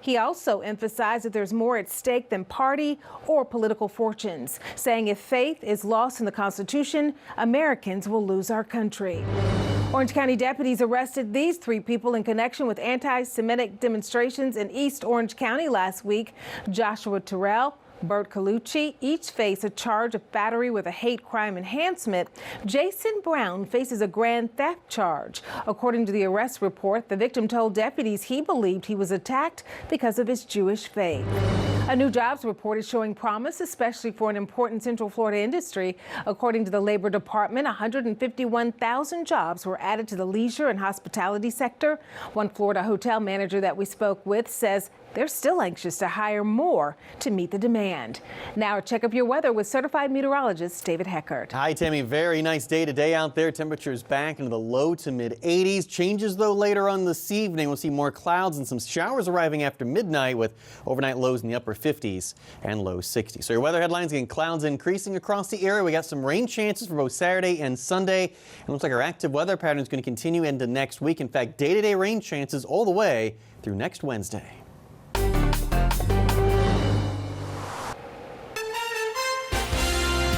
He also emphasized that there's more at stake than party or political fortunes, saying if faith is lost in the Constitution, Americans will lose our country. Orange County deputies arrested these 3 people in connection with anti-Semitic demonstrations in East Orange County last week. Joshua Terrell, Bert Colucci each face a charge of battery with a hate crime enhancement. Jason Brown faces a grand theft charge. According to the arrest report, the victim told deputies he believed he was attacked because of his Jewish faith. A new jobs report is showing promise, especially for an important Central Florida industry. According to the Labor Department, 151,000 jobs were added to the leisure and hospitality sector. One Florida hotel manager that we spoke with says they're still anxious to hire more to meet the demand. Now, check up your weather with certified meteorologist David Heckert. Hi, Tammy. Very nice day today out there. Temperatures back into the low to mid 80s. Changes, though, later on this evening. We'll see more clouds and some showers arriving after midnight with overnight lows in the upper 50s and low 60s. So your weather headlines again, clouds increasing across the area. We got some rain chances for both Saturday and Sunday. It looks like our active weather pattern is going to continue into next week. In fact, day-to-day rain chances all the way through next Wednesday.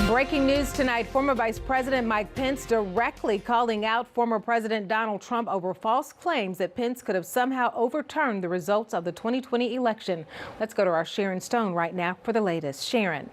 Breaking news tonight, former Vice President Mike Pence directly calling out former President Donald Trump over false claims that Pence could have somehow overturned the results of the 2020 election. Let's go to our Sharon Stone right now for the latest. Sharon.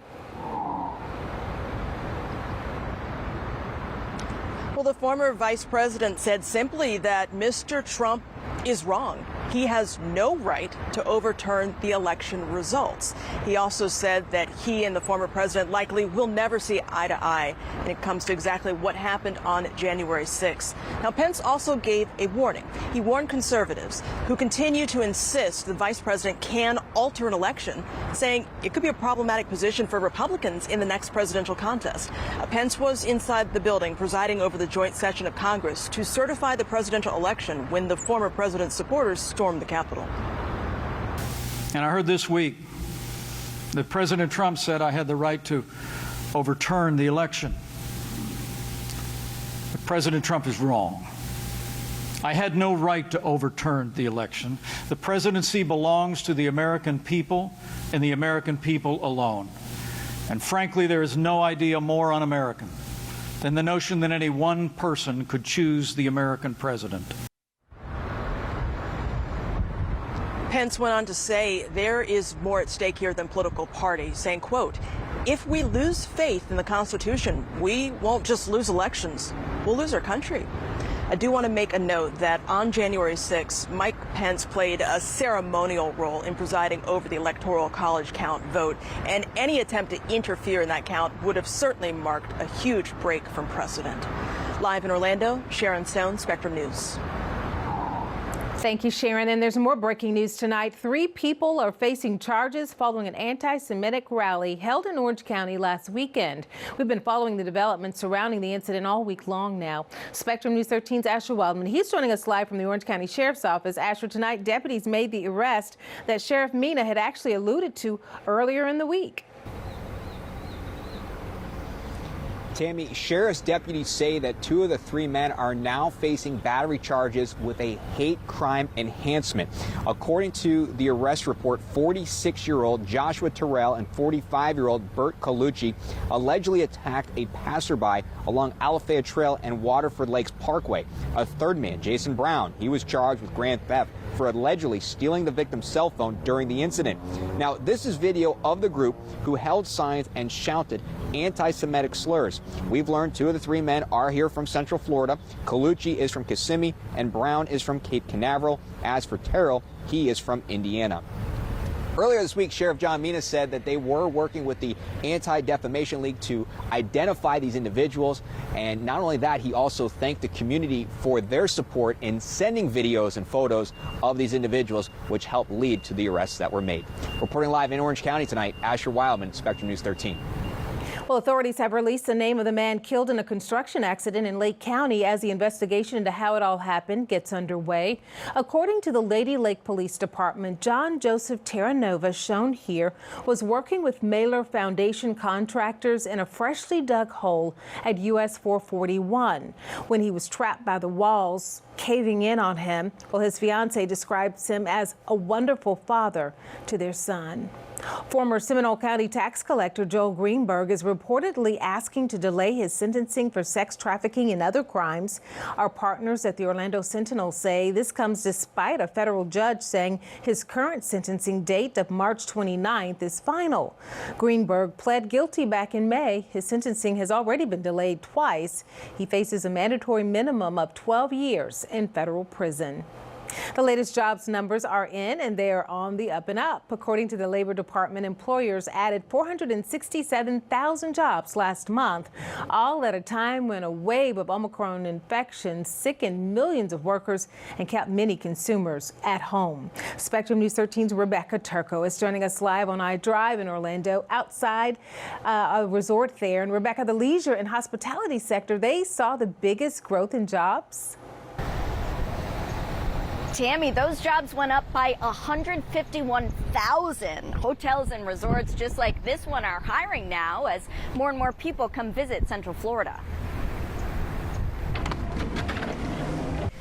Well, the former vice president said simply that Mr. Trump is wrong. He has no right to overturn the election results. He also said that he and the former president likely will never see eye to eye when it comes to exactly what happened on January 6th. Now, Pence also gave a warning. He warned conservatives who continue to insist the vice president can alter an election, saying it could be a problematic position for Republicans in the next presidential contest. Pence was inside the building presiding over the joint session of Congress to certify the presidential election when the former president's supporters stormed the Capitol. And I heard this week that President Trump said I had the right to overturn the election. But President Trump is wrong. I had no right to overturn the election. The presidency belongs to the American people and the American people alone. And frankly, there is no idea more un-American than the notion that any one person could choose the American president. Pence went on to say there is more at stake here than political party, saying, quote, if we lose faith in the Constitution, we won't just lose elections, we'll lose our country. I do want to make a note that on January 6th, Mike Pence played a ceremonial role in presiding over the Electoral College count vote, and any attempt to interfere in that count would have certainly marked a huge break from precedent. Live in Orlando, Sharon Stone, Spectrum News. Thank you, Sharon. And there's more breaking news tonight. 3 people are facing charges following an anti-Semitic rally held in Orange County last weekend. We've been following the developments surrounding the incident all week long now. Spectrum News 13's Asher Wildman. He's joining us live from the Orange County Sheriff's Office. Asher, tonight deputies made the arrest that Sheriff Mina had actually alluded to earlier in the week. Tammy, sheriff's deputies say that 2 of the 3 men are now facing battery charges with a hate crime enhancement. According to the arrest report, 46-year-old Joshua Terrell and 45-year-old Bert Colucci allegedly attacked a passerby along Alafaya Trail and Waterford Lakes Parkway. A 3rd man, Jason Brown, he was charged with grand theft for allegedly stealing the victim's cell phone during the incident. Now, this is video of the group who held signs and shouted anti-Semitic slurs. We've learned 2 of the 3 men are here from Central Florida. Colucci is from Kissimmee and Brown is from Cape Canaveral. As for Terrell, he is from Indiana. Earlier this week, Sheriff John Mina said that they were working with the Anti-Defamation League to identify these individuals. And not only that, he also thanked the community for their support in sending videos and photos of these individuals, which helped lead to the arrests that were made. Reporting live in Orange County tonight, Asher Wildman, Spectrum News 13. Well, authorities have released the name of the man killed in a construction accident in Lake County as the investigation into how it all happened gets underway. According to the Lady Lake Police Department, John Joseph Terranova, shown here, was working with Mailer Foundation contractors in a freshly dug hole at US 441 when he was trapped by the walls caving in on him. Well, his fiancee describes him as a wonderful father to their son. Former Seminole County tax collector Joel Greenberg is reportedly asking to delay his sentencing for sex trafficking and other crimes. Our partners at the Orlando Sentinel say this comes despite a federal judge saying his current sentencing date of March 29th is final. Greenberg pled guilty back in May. His sentencing has already been delayed twice. He faces a mandatory minimum of 12 years in federal prison. The latest jobs numbers are in, and they are on the up and up. According to the Labor Department, employers added 467,000 jobs last month, all at a time when a wave of Omicron infections sickened millions of workers and kept many consumers at home. Spectrum News 13's Rebecca Turco is joining us live on iDrive in Orlando, outside a resort there. And Rebecca, the leisure and hospitality sector, they saw the biggest growth in jobs. Tammy, those jobs went up by 151,000. Hotels and resorts just like this one are hiring now as more and more people come visit Central Florida.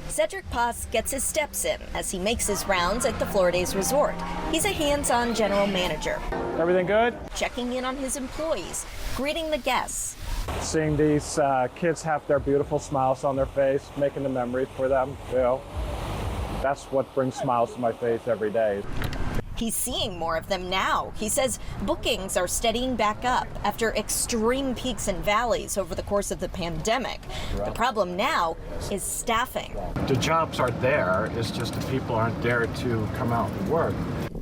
Cedric Paz gets his steps in as he makes his rounds at the Florida's resort. He's a hands-on general manager. Everything good? Checking in on his employees, greeting the guests. Seeing these kids have their beautiful smiles on their face, making the memory for them, you know. That's what brings smiles to my face every day. He's seeing more of them now. He says bookings are steadying back up after extreme peaks and valleys over the course of the pandemic. The problem now is staffing. The jobs are there, it's just the people aren't there to come out and work.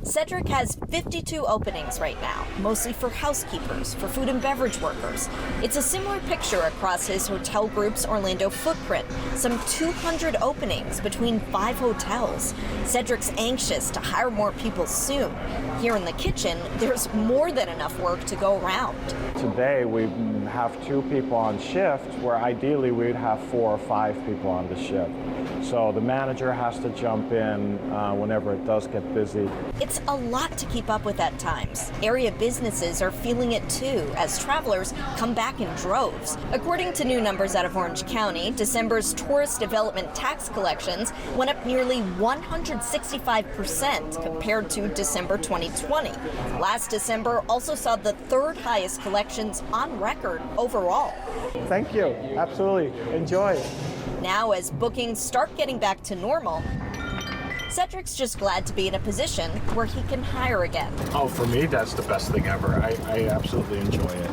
Cedric has 52 openings right now, mostly for housekeepers, for food and beverage workers. It's a similar picture across his hotel group's Orlando footprint, some 200 openings between 5 hotels. Cedric's anxious to hire more people soon. Here in the kitchen, there's more than enough work to go around. Today we have 2 people on shift, where ideally we'd have 4 or 5 people on the shift. So the manager has to jump in whenever it does get busy. It's a lot to keep up with at times. Area businesses are feeling it too as travelers come back in droves. According to new numbers out of Orange County, December's tourist development tax collections went up nearly 165% compared to December 2020. Last December also saw the 3rd highest collections on record overall. Thank you. Absolutely. Enjoy. Now, as bookings start getting back to normal, Cedric's just glad to be in a position where he can hire again. Oh, for me, that's the best thing ever. I absolutely enjoy it.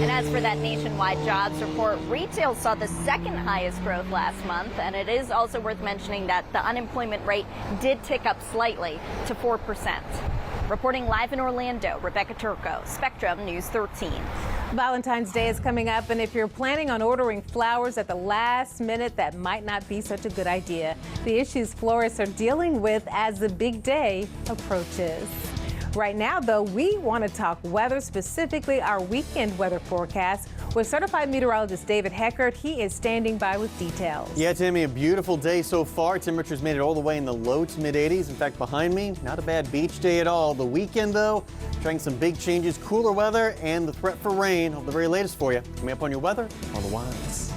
And as for that nationwide jobs report, retail saw the 2nd highest growth last month, and it is also worth mentioning that the unemployment rate did tick up slightly to 4%. Reporting live in Orlando, Rebecca Turco, Spectrum News 13. Valentine's Day is coming up, and if you're planning on ordering flowers at the last minute, that might not be such a good idea. The issues florists are dealing with as the big day approaches. Right now, though, we want to talk weather, specifically our weekend weather forecast with certified meteorologist David Heckert. He is standing by with details. Yeah, Tammy, a beautiful day so far. Temperatures made it all the way in the low to mid 80s. In fact, behind me, not a bad beach day at all. The weekend, though, trying some big changes, cooler weather, and the threat for rain. All the very latest for you. Coming up on your weather on the Wise.